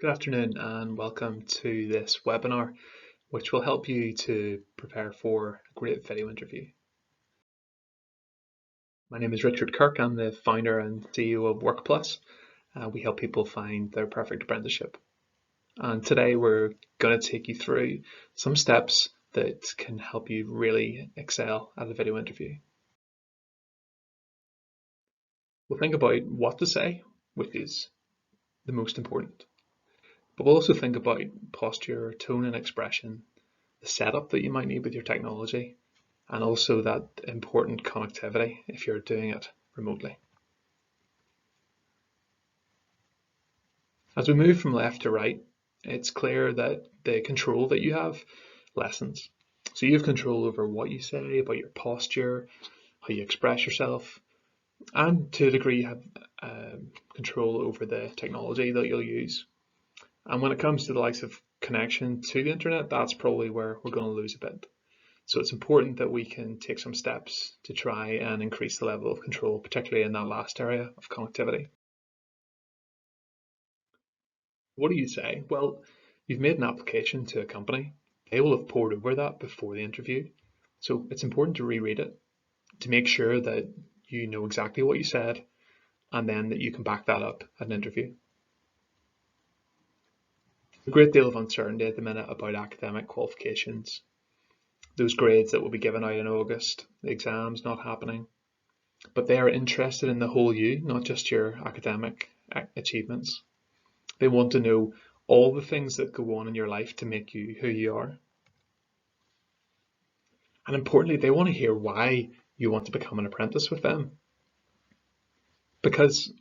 Good afternoon and welcome to this webinar, which will help you to prepare for a great video interview. My name is Richard Kirk. I'm the founder and CEO of WorkPlus. We help people find their perfect apprenticeship. And today we're going to take you through some steps that can help you really excel at a video interview. We'll think about what to say, which is the most important. But we'll also think about posture, tone and expression, the setup that you might need with your technology, and also that important connectivity if you're doing it remotely. As we move from left to right, it's clear that the control that you have lessens. So you have control over what you say, about your posture, how you express yourself, and to a degree you have control over the technology that you'll use. And when it comes to the likes of connection to the internet, that's probably where we're going to lose a bit. So it's important that we can take some steps to try and increase the level of control, particularly in that last area of connectivity. What do you say? Well, you've made an application to a company. They will have pored over that before the interview. So it's important to reread it to make sure that you know exactly what you said and then that you can back that up at an interview. A great deal of uncertainty at the minute about academic qualifications. Those grades that will be given out in August, the exams not happening, but they are interested in the whole you, not just your academic achievements. They want to know all the things that go on in your life to make you who you are. And importantly, they want to hear why you want to become an apprentice with them. Because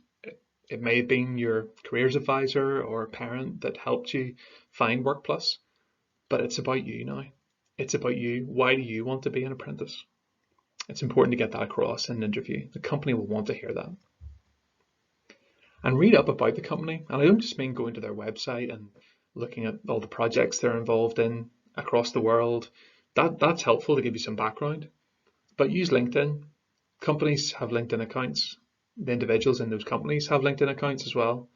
it may have been your careers advisor or a parent that helped you find WorkPlus, but it's about you now. It's about you. Why do you want to be an apprentice? It's important to get that across in an interview. The company will want to hear that. And read up about the company. And I don't just mean going to their website and looking at all the projects they're involved in across the world. That's helpful to give you some background. But use LinkedIn. Companies have LinkedIn accounts. The individuals in those companies have LinkedIn accounts as well.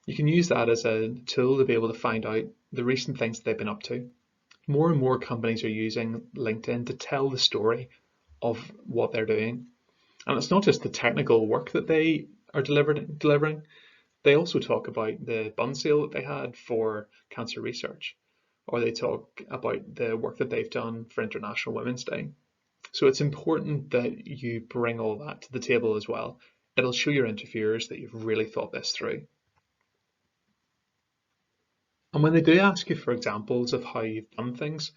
You can use that as a tool to be able to find out the recent things that they've been up to. More and more companies are using LinkedIn to tell the story of what they're doing. And it's not just the technical work that they are delivering. They also talk about the bun sale that they had for cancer research, or they talk about the work that they've done for International Women's Day. So it's important that you bring all that to the table as well. It'll show your interviewers that you've really thought this through. And when they do ask you for examples of how you've done things,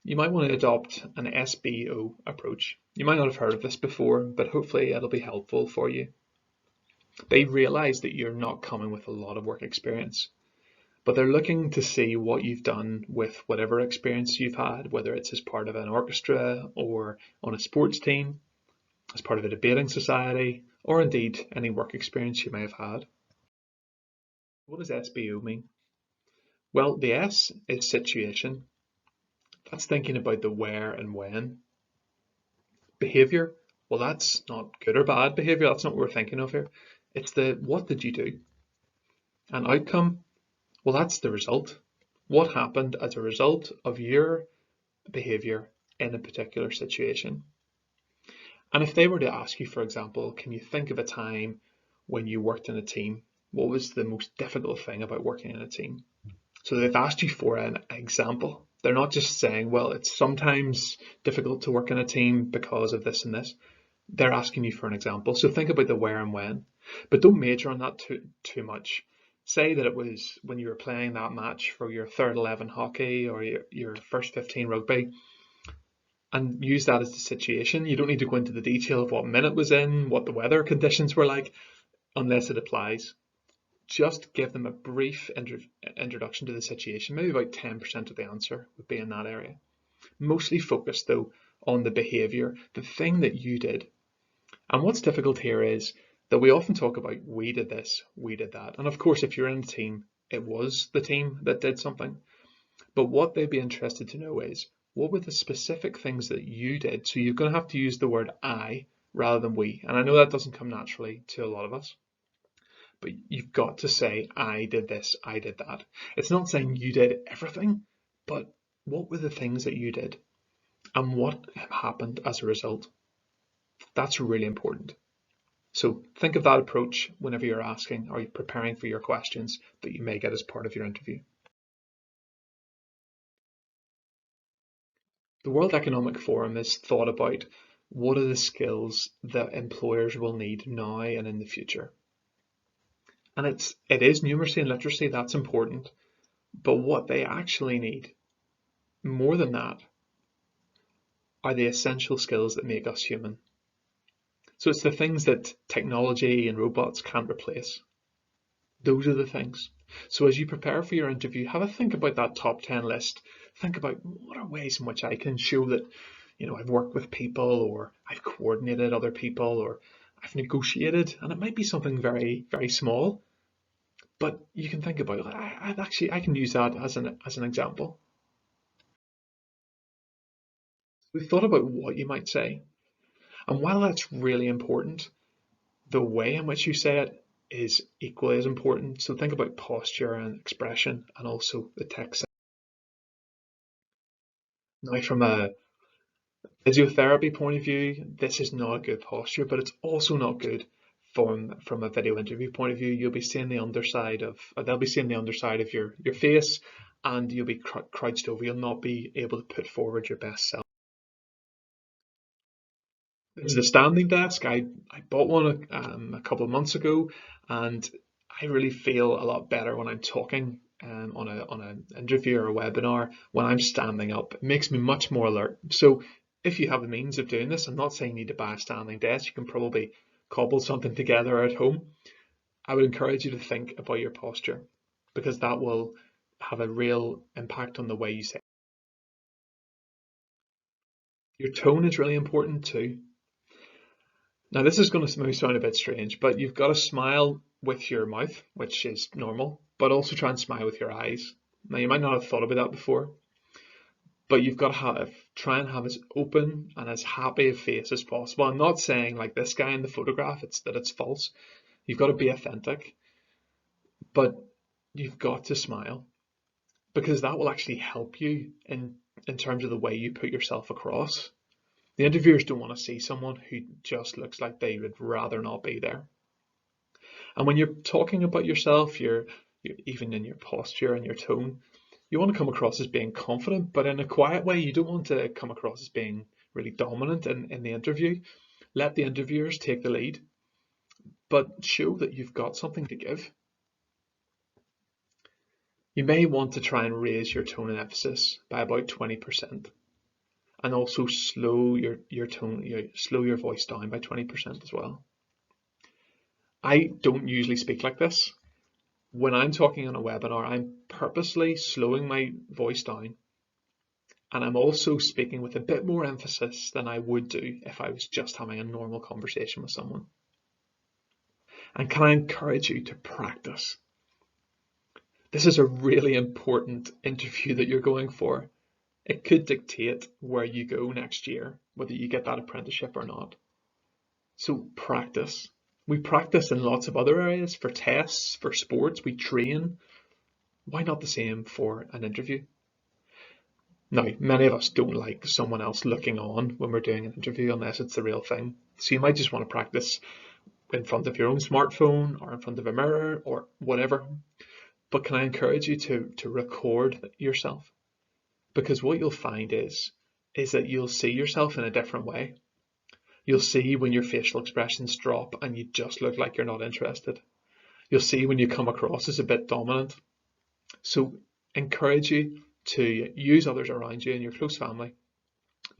you might want to adopt an Sbu approach. You might not have heard of this before, but hopefully it'll be helpful for you. They realize that you're not coming with a lot of work experience, but they're looking to see what you've done with whatever experience you've had, whether it's as part of an orchestra or on a sports team, as part of a debating society, or indeed any work experience you may have had. What does SBO mean? Well, the S is situation. That's thinking about the where and when. Behavior, well, that's not good or bad behavior. That's not what we're thinking of here. It's the what did you do? And outcome, well, that's the result. What happened as a result of your behavior in a particular situation? And if they were to ask you, for example, can you think of a time when you worked in a team? What was the most difficult thing about working in a team? So they've asked you for an example. They're not just saying, well, it's sometimes difficult to work in a team because of this and this. They're asking you for an example. So think about the where and when, but don't major on that too much. Say that it was when you were playing that match for your third 11 hockey or your first 15 rugby, and use that as the situation. You don't need to go into the detail of what minute was in, what the weather conditions were like, unless it applies. Just give them a brief introduction to the situation. Maybe about 10% of the answer would be in that area. Mostly focused though on the behavior, the thing that you did. And what's difficult here is that we often talk about we did this, we did that. And of course, if you're in a team, it was the team that did something. But what they'd be interested to know is, what were the specific things that you did? So you're going to have to use the word I rather than we. And I know that doesn't come naturally to a lot of us. but you've got to say, I did this, I did that. It's not saying you did everything, but what were the things that you did and what happened as a result? That's really important. So think of that approach whenever you're asking or you're preparing for your questions that you may get as part of your interview. The World Economic Forum is thought about what are the skills that employers will need now and in the future. And it is numeracy and literacy, that's important. But what they actually need, more than that, are the essential skills that make us human. So it's the things that technology and robots can't replace. Those are the things. So as you prepare for your interview, have a think about that top 10 list. Think about what are ways in which I can show that, I've worked with people, or I've coordinated other people, or I've negotiated, and it might be something very, very small, but you can think about it. I can use that as an example. We've thought about what you might say, and while that's really important, the way in which you say it is equally as important. So think about posture and expression and also the text. Now, from a physiotherapy point of view, this is not a good posture, but it's also not good from a video interview point of view. You'll be seeing the underside of, they'll be seeing the underside of your face, and you'll be crouched over. You'll not be able to put forward your best self. This is a standing desk. I bought one a couple of months ago, and I really feel a lot better when I'm talking on an interview or a webinar when I'm standing up. It makes me much more alert. So if you have the means of doing this, I'm not saying you need to buy a standing desk. You can probably cobble something together at home. I would encourage you to think about your posture, because that will have a real impact on the way you say it. Your tone is really important too. Now, this is going to maybe sound a bit strange, but you've got to smile with your mouth, which is normal, but also try and smile with your eyes. Now, you might not have thought about that before, but you've got to try and have as open and as happy a face as possible. I'm not saying like this guy in the photograph, that it's false. You've got to be authentic, but you've got to smile, because that will actually help you in terms of the way you put yourself across. The interviewers don't want to see someone who just looks like they would rather not be there. And when you're talking about yourself, you're even in your posture and your tone, you want to come across as being confident, but in a quiet way. You don't want to come across as being really dominant in the interview. Let the interviewers take the lead, but show that you've got something to give. You may want to try and raise your tone and emphasis by about 20%. And also slow your tone, slow your voice down by 20% as well. I don't usually speak like this. When I'm talking on a webinar, I'm purposely slowing my voice down, and I'm also speaking with a bit more emphasis than I would do if I was just having a normal conversation with someone. And can I encourage you to practice? This is a really important interview that you're going for. It could dictate where you go next year, whether you get that apprenticeship or not. So practice. We practice in lots of other areas, for tests, for sports, we train. Why not the same for an interview? Now, many of us don't like someone else looking on when we're doing an interview unless it's the real thing. So you might just want to practice in front of your own smartphone or in front of a mirror or whatever. But can I encourage you to record yourself? Because what you'll find is that you'll see yourself in a different way. You'll see when your facial expressions drop and you just look like you're not interested. You'll see when you come across as a bit dominant. So encourage you to use others around you in your close family.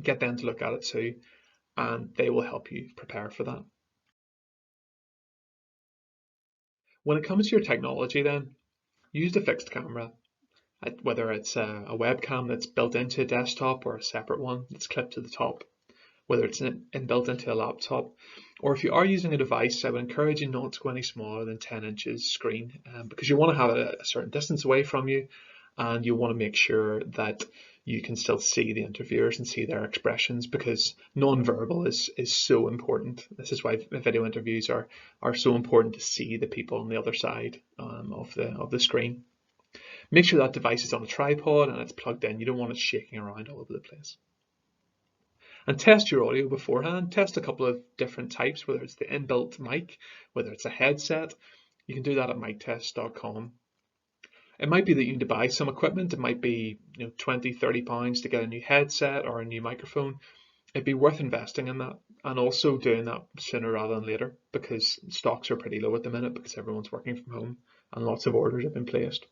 Get them to look at it too, and they will help you prepare for that. When it comes to your technology then, use the fixed camera. Whether it's a webcam that's built into a desktop or a separate one that's clipped to the top, whether it's inbuilt into a laptop, or if you are using a device, I would encourage you not to go any smaller than 10 inches screen, because you want to have a certain distance away from you, and you want to make sure that you can still see the interviewers and see their expressions, because non-verbal is so important. This is why video interviews are so important, to see the people on the other side of the screen. Make sure that device is on a tripod and it's plugged in. You don't want it shaking around all over the place. And test your audio beforehand. Test a couple of different types, whether it's the inbuilt mic, whether it's a headset. You can do that at miktest.com. It might be that you need to buy some equipment. It might be 20, 30 pounds to get a new headset or a new microphone. It'd be worth investing in that, and also doing that sooner rather than later, because stocks are pretty low at the minute because everyone's working from home and lots of orders have been placed.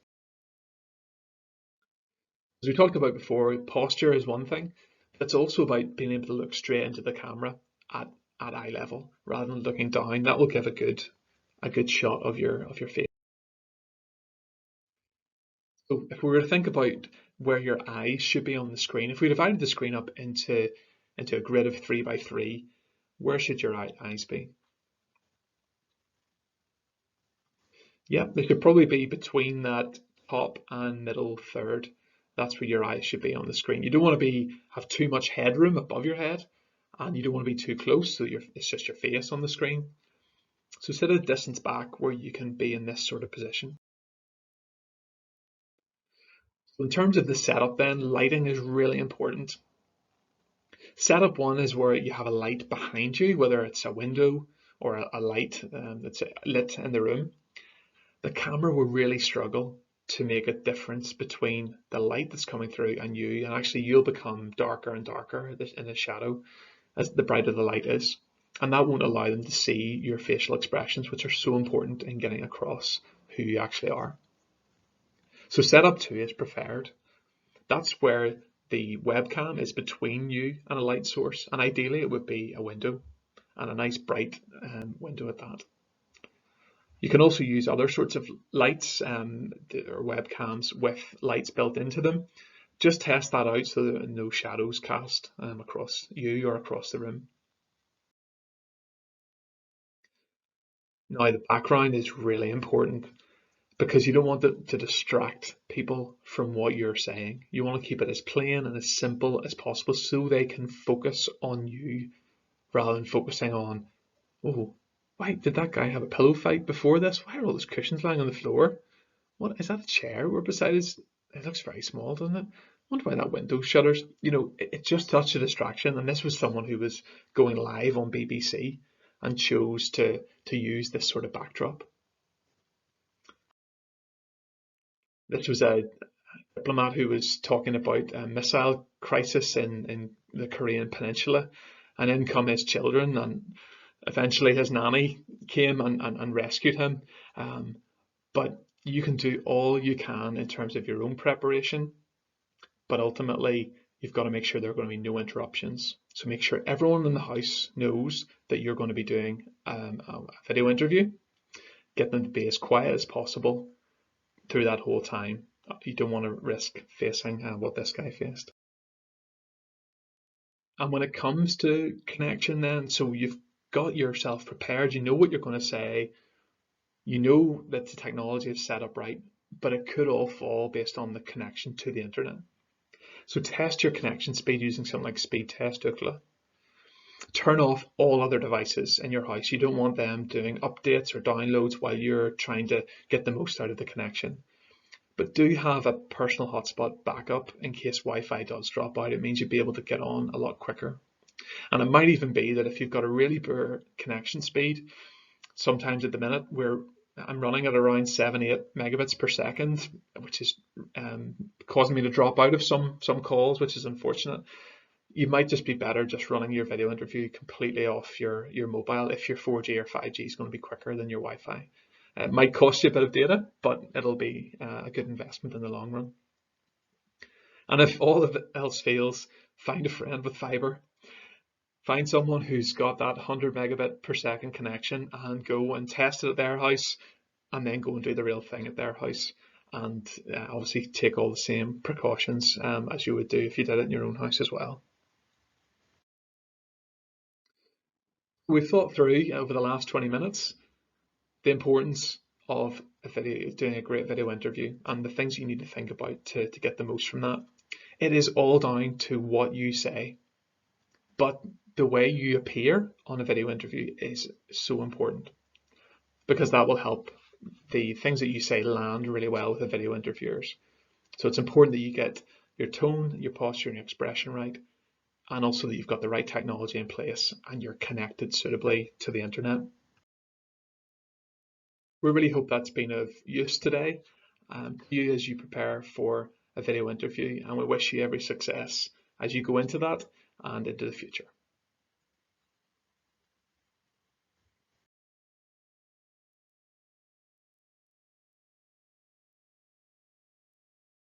As we talked about before, posture is one thing. It's also about being able to look straight into the camera at eye level rather than looking down. That will give a good shot of your face. So if we were to think about where your eyes should be on the screen, if we divided the screen up into a grid of 3 by 3, where should your eyes be? Yeah, they should probably be between that top and middle third. That's where your eyes should be on the screen. You don't want to have too much headroom above your head, and you don't want to be too close so it's just your face on the screen. So set a distance back where you can be in this sort of position. So in terms of the setup then, lighting is really important. Setup 1 is where you have a light behind you, whether it's a window or a light that's lit in the room. The camera will really struggle to make a difference between the light that's coming through and you, and actually you'll become darker and darker in the shadow as the brighter the light is, and that won't allow them to see your facial expressions, which are so important in getting across who you actually are. So setup 2 is preferred. That's where the webcam is between you and a light source, and ideally it would be a window, and a nice bright window at that. You can also use other sorts of lights or webcams with lights built into them. Just test that out so that no shadows cast across you or across the room. Now the background is really important, because you don't want it to distract people from what you're saying. You want to keep it as plain and as simple as possible so they can focus on you rather than focusing on, oh, why did that guy have a pillow fight before this? Why are all those cushions lying on the floor? What is that, a chair we're beside us? It looks very small, doesn't it? I wonder why that window shutters. It's just such a distraction. And this was someone who was going live on BBC and chose to use this sort of backdrop. This was a diplomat who was talking about a missile crisis in the Korean Peninsula, and in come his children, and eventually his nanny came and rescued him. But you can do all you can in terms of your own preparation, but ultimately you've got to make sure there are going to be no interruptions. So make sure everyone in the house knows that you're going to be doing a video interview. Get them to be as quiet as possible through that whole time. You don't want to risk facing what this guy faced. And when it comes to connection then, so you've got yourself prepared, you know what you're going to say, you know that the technology is set up right, but it could all fall based on the connection to the internet. So test your connection speed using something like Speed Test Ookla. Turn off all other devices in your house. You don't want them doing updates or downloads while you're trying to get the most out of the connection. But do have a personal hotspot backup in case Wi-Fi does drop out. It means you'll be able to get on a lot quicker. And it might even be that if you've got a really poor connection speed, sometimes at the minute I'm running at around 7-8 megabits per second, which is causing me to drop out of some calls, which is unfortunate. You might just be better just running your video interview completely off your mobile if your 4G or 5G is going to be quicker than your Wi-Fi. It might cost you a bit of data, but it'll be a good investment in the long run. And if all of it else fails, find a friend with fiber. Find someone who's got that 100 megabit per second connection and go and test it at their house, and then go and do the real thing at their house. And obviously take all the same precautions as you would do if you did it in your own house as well. We've thought through over the last 20 minutes the importance of doing a great video interview and the things you need to think about to get the most from that. It is all down to what you say, but the way you appear on a video interview is so important because that will help the things that you say land really well with the video interviewers. So it's important that you get your tone, your posture, and your expression right, and also that you've got the right technology in place and you're connected suitably to the internet. We really hope that's been of use today to you as you prepare for a video interview, and we wish you every success as you go into that and into the future.